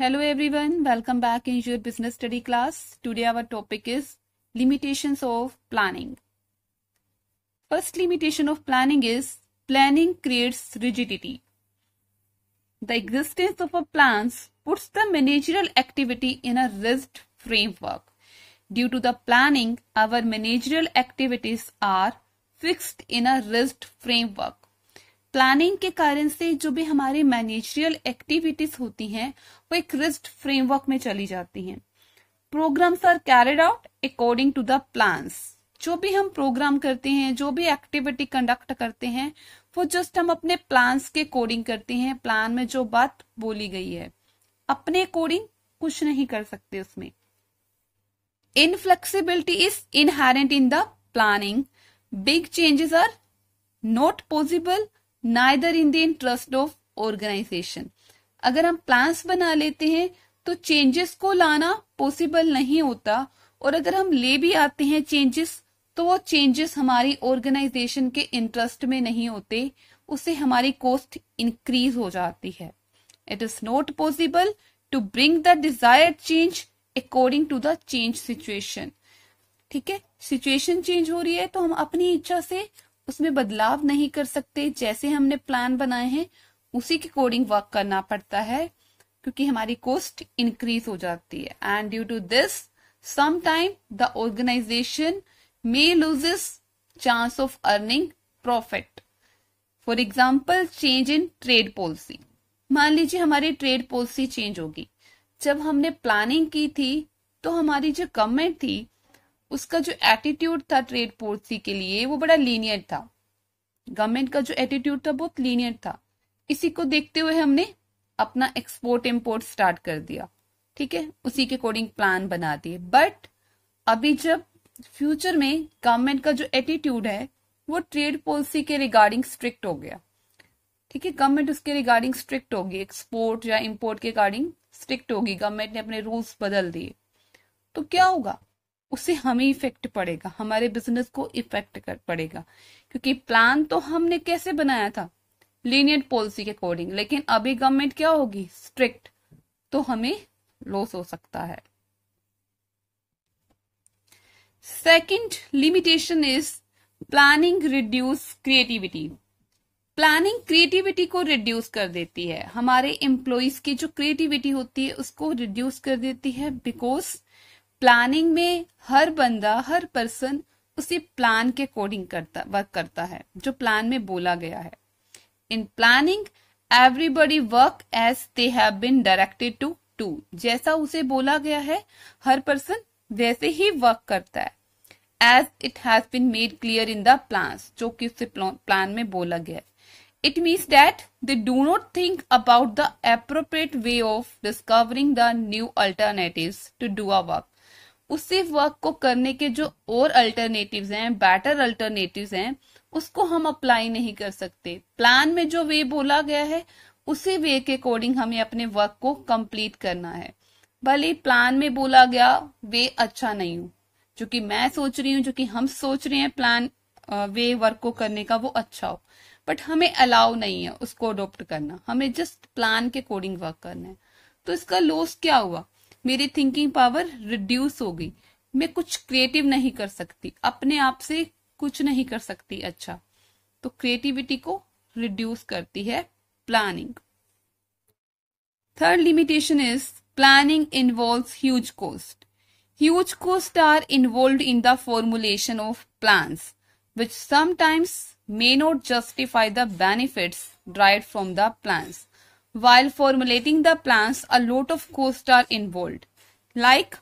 Hello everyone, welcome back in your business study class. Today our topic is limitations of planning. First limitation of planning is planning creates rigidity. The existence of a plans puts the managerial activity in a rigid framework. Due to the planning, our managerial activities are fixed in a rigid framework. Planning के कारण से जो भी हमारी managerial activities होती हैं वो एक रिस्क फ्रेमवर्क में चली जाती हैं. Programmes are carried out according to the plans. जो भी हम प्रोग्राम करते हैं, जो भी एक्टिविटी कंडक्ट करते हैं, वो जस्ट हम अपने प्लान्स के अकॉर्डिंग करते हैं. प्लान में जो बात बोली गई है अपने अकॉर्डिंग कुछ नहीं कर सकते उसमें. Inflexibility is inherent in the planning. Big changes are not possible neither in the interest of organisation. अगर हम प्लान्स बना लेते हैं तो चेंजेस को लाना पॉसिबल नहीं होता, और अगर हम ले भी आते हैं चेंजेस तो वो चेंजेस हमारी ऑर्गेनाइजेशन के इंटरेस्ट में नहीं होते, उससे हमारी कॉस्ट इंक्रीज हो जाती है. It is not possible to bring the desired change according to the change situation. ठीक है, सिचुएशन चेंज हो रही है तो हम अपनी इच्छा से उसमें बदलाव नहीं कर सकते. जैसे हमने प्लान बनाए हैं उसी के अकॉर्डिंग वर्क करना पड़ता है, क्योंकि हमारी कॉस्ट इंक्रीज हो जाती है. And due to this some time the organisation may loses chance of earning profit. For example, change in trade policy. मान लीजिए हमारी ट्रेड पॉलिसी चेंज होगी. जब हमने प्लानिंग की थी तो हमारी जो गवर्नमेंट थी उसका जो एटीट्यूड था ट्रेड पॉलिसी के लिए वो बड़ा लीनियंट था. गवर्नमेंट का जो एटीट्यूड था बहुत लीनियंट था. इसी को देखते हुए हमने अपना एक्सपोर्ट इंपोर्ट स्टार्ट कर दिया. ठीक है, उसी के अकॉर्डिंग प्लान बना दिए. बट अभी जब फ्यूचर में गवर्नमेंट का जो एटीट्यूड है वो ट्रेड पॉलिसी के रिगार्डिंग स्ट्रिक्ट हो गया. ठीक है, गवर्नमेंट उसके रिगार्डिंग स्ट्रिक्ट होगी, एक्सपोर्ट या इंपोर्ट के रिगार्डिंग स्ट्रिक्ट होगी. गवर्नमेंट ने अपने रूल्स बदल दिए तो क्या होगा, उससे हमें इफेक्ट पड़ेगा, हमारे बिजनेस को इफेक्ट पड़ेगा. क्योंकि प्लान तो हमने कैसे बनाया था, लीनियंट पॉलिसी के अकॉर्डिंग, लेकिन अभी गवर्नमेंट क्या होगी, स्ट्रिक्ट, तो हमें लॉस हो सकता है. Second limitation is planning reduce creativity. Planning creativity को रिड्यूस कर देती है. हमारे एम्प्लॉइज की जो क्रिएटिविटी होती है उसको रिड्यूस कर देती है, बिकॉज प्लानिंग में हर बंदा, हर पर्सन उसी प्लान के अकॉर्डिंग वर्क करता है जो प्लान में बोला गया है. In planning everybody work as they have been directed to do. जैसा उसे बोला गया है हर पर्सन वैसे ही वर्क करता है, as it has been made clear in the plans, जो कि उसे प्लान में बोला गया है. It means that they do not think about the appropriate way of discovering the new alternatives to do a work. उसी वर्क को करने के जो और अल्टरनेटिव्स हैं, बेटर अल्टरनेटिव्स हैं, उसको हम अप्लाई नहीं कर सकते. प्लान में जो वे बोला गया है उसी वे के अकॉर्डिंग हमें अपने वर्क को कंप्लीट करना है. भले प्लान में बोला गया वे अच्छा नहीं हो, जो कि मैं सोच रही हूँ, जो कि हम सोच रहे हैं प्लान वे वर्क को करने का वो अच्छा हो, बट हमें अलाउ नहीं है उसको अडॉप्ट करना. हमें जस्ट प्लान के अकॉर्डिंग वर्क करना है. तो इसका लॉस क्या हुआ, मेरी थिंकिंग पावर रिड्यूस हो गई. मैं कुछ क्रिएटिव नहीं कर सकती, अपने आप से कुछ नहीं कर सकती. अच्छा, तो क्रिएटिविटी को रिड्यूस करती है planning. Third limitation is planning involves huge cost. Huge cost are involved in the formulation of plans which sometimes may not justify the benefits derived from the plans. While formulating the plans, a lot of costs are involved. Like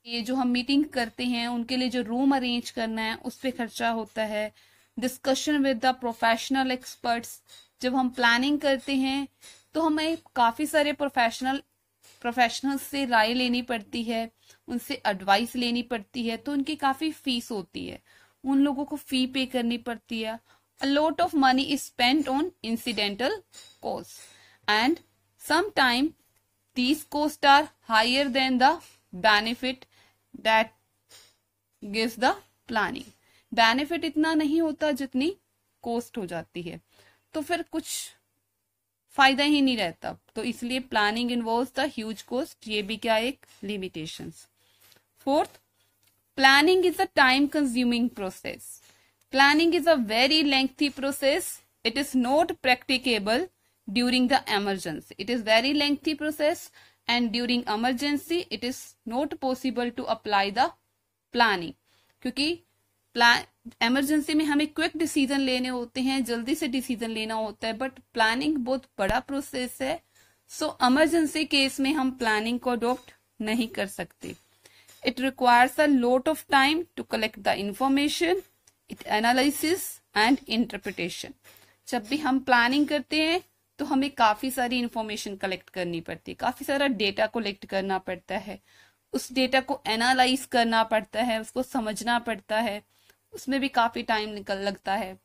ये जो हम meeting करते हैं उनके लिए जो room arrange करना है उस पर खर्चा होता है. Discussion with the professional experts. जब हम प्लानिंग करते हैं तो हमें काफी सारे प्रोफेशनल से राय लेनी पड़ती है, उनसे एडवाइस लेनी पड़ती है, तो उनकी काफी फीस होती है, उन लोगों को फी पे करनी पड़ती है. A lot of money is spent on incidental costs, and sometimes these costs are higher than the benefit that gives the planning. Benefit इतना नहीं होता जितनी कॉस्ट हो जाती है. तो फिर कुछ फायदा ही नहीं रहता। तो इसलिए planning involves the huge cost, ये भी क्या एक limitations. Fourth, planning is a time consuming process. Planning is a very lengthy process. It is not practicable during the emergency. It is very lengthy process and during emergency it is not possible to apply the planning, क्योंकि emergency में हमें quick decision लेने होते हैं, जल्दी से decision लेना होता है, बट प्लानिंग बहुत बड़ा प्रोसेस है। सो इमरजेंसी केस में हम प्लानिंग को अडॉप्ट नहीं कर सकते। It requires a lot of time to collect the information, it analysis and interpretation. जब भी हम प्लानिंग करते हैं तो हमें काफी सारी इंफॉर्मेशन कलेक्ट करनी पड़ती है, काफी सारा डेटा कलेक्ट करना पड़ता है, उस डेटा को एनालाइज करना पड़ता है, उसको समझना पड़ता है, उसमें भी काफी टाइम लगता है।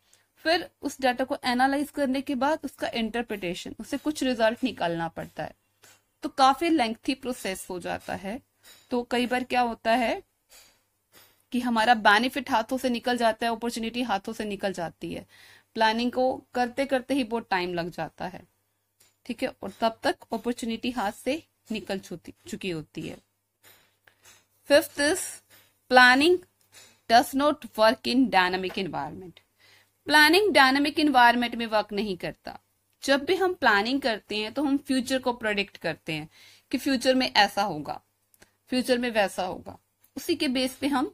फिर उस डाटा को एनालाइज करने के बाद उसका इंटरप्रिटेशन, उससे कुछ रिजल्ट निकालना पड़ता है, तो काफी लेंथी प्रोसेस हो जाता है। तो कई बार क्या होता है कि हमारा बेनिफिट हाथों से निकल जाता है, अपॉर्चुनिटी हाथों से निकल जाती है, प्लानिंग को करते करते ही बहुत टाइम लग जाता है, ठीक है, और तब तक अपॉर्चुनिटी हाथ से निकल चुकी होती है। Fifth is planning does not work in dynamic environment. Planning dynamic environment में वर्क नहीं करता। जब भी हम प्लानिंग करते हैं तो हम फ्यूचर को प्रोडिक्ट करते हैं कि फ्यूचर में ऐसा होगा, फ्यूचर में वैसा होगा, उसी के बेस पे हम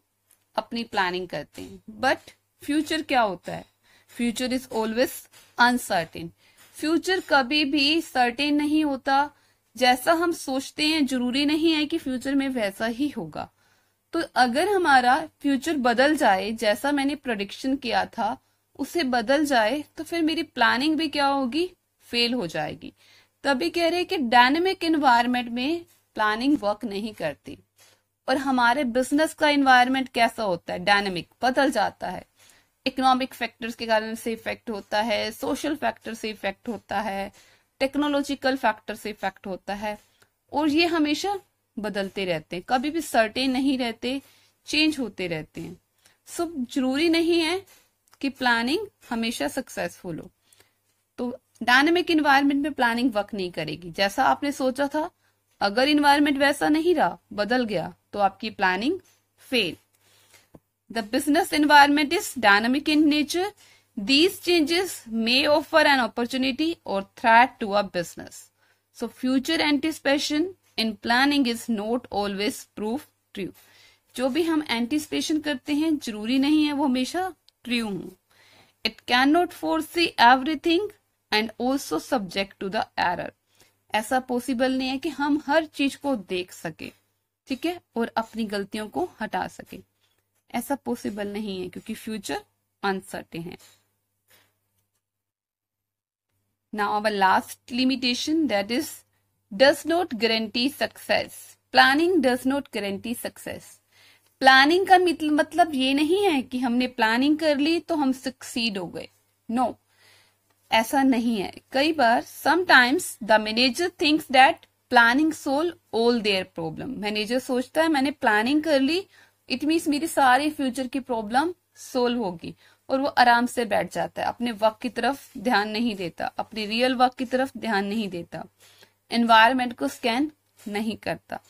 अपनी प्लानिंग करते हैं। बट फ्यूचर क्या होता है? Future is always uncertain. Future कभी भी सर्टेन नहीं होता। जैसा हम सोचते हैं जरूरी नहीं है कि फ्यूचर में वैसा ही होगा। तो अगर हमारा फ्यूचर बदल जाए, जैसा मैंने प्रेडिक्शन किया था उसे बदल जाए, तो फिर मेरी प्लानिंग भी क्या होगी? फेल हो जाएगी। तभी कह रहे हैं कि डायनेमिक एनवायरनमेंट में प्लानिंग वर्क नहीं करती। और हमारे बिजनेस का एनवायरनमेंट कैसा होता है? डायनेमिक, बदल जाता है। इकोनॉमिक फैक्टर्स के कारण से इफेक्ट होता है, सोशल फैक्टर से इफेक्ट होता है, टेक्नोलॉजिकल फैक्टर से इफेक्ट होता है, और ये हमेशा बदलते रहते हैं, कभी भी सर्टेन नहीं रहते, चेंज होते रहते हैं। सो जरूरी नहीं है कि प्लानिंग हमेशा सक्सेसफुल हो। तो डायनेमिक एनवायरनमेंट में प्लानिंग वर्क नहीं करेगी। जैसा आपने सोचा था, अगर एनवायरनमेंट वैसा नहीं रहा, बदल गया, तो आपकी planning fail. The business environment is dynamic in nature. These changes may offer an opportunity or threat to a business. So future anticipation in planning is not always proof true. जो भी हम anticipation करते हैं जरूरी नहीं है वो हमेशा true हो। It cannot foresee everything and also subject to the error. ऐसा पॉसिबल नहीं है कि हम हर चीज को देख सके, ठीक है, और अपनी गलतियों को हटा सके। ऐसा पॉसिबल नहीं है क्योंकि फ्यूचर अनसर्टेन है। Now our last limitation, that is does not guarantee success. Planning does not guarantee success. Planning का मतलब ये नहीं है कि हमने प्लानिंग कर ली तो हम सक्सीड हो गए। नो, ऐसा नहीं है। कई बार sometimes the manager thinks that planning solve all their problem. Manager सोचता है मैंने प्लानिंग कर ली, इट मीन्स मेरी सारी फ्यूचर की प्रॉब्लम सोल्व होगी, और वो आराम से बैठ जाता है, अपने वर्क की तरफ ध्यान नहीं देता, अपने रियल वर्क की तरफ ध्यान नहीं देता, एनवायरनमेंट को स्कैन नहीं करता।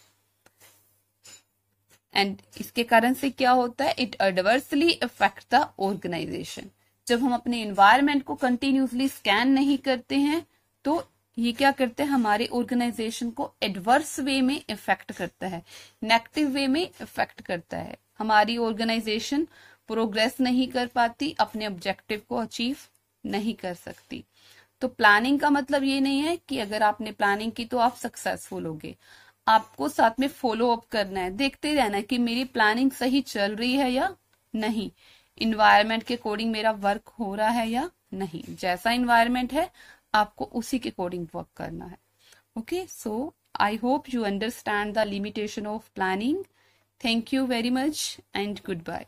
एंड इसके कारण से क्या होता है? It adversely affect the organisation. जब हम अपने एनवायरनमेंट को कंटिन्यूसली स्कैन नहीं करते हैं तो ये क्या करते हैं? हमारे ऑर्गेनाइजेशन को एडवर्स वे में इफेक्ट करता है, नेगेटिव वे में इफेक्ट करता है। हमारी ऑर्गेनाइजेशन प्रोग्रेस नहीं कर पाती, अपने ऑब्जेक्टिव को अचीव नहीं कर सकती। तो प्लानिंग का मतलब ये नहीं है कि अगर आपने प्लानिंग की तो आप सक्सेसफुल होगे। आपको साथ में फॉलो अप करना है, देखते रहना है कि मेरी प्लानिंग सही चल रही है या नहीं, इन्वायरमेंट के अकॉर्डिंग मेरा वर्क हो रहा है या नहीं। जैसा इन्वायरमेंट है आपको उसी के अकॉर्डिंग वर्क करना है। Okay, so I hope you understand the limitation of planning. Thank you very much and goodbye.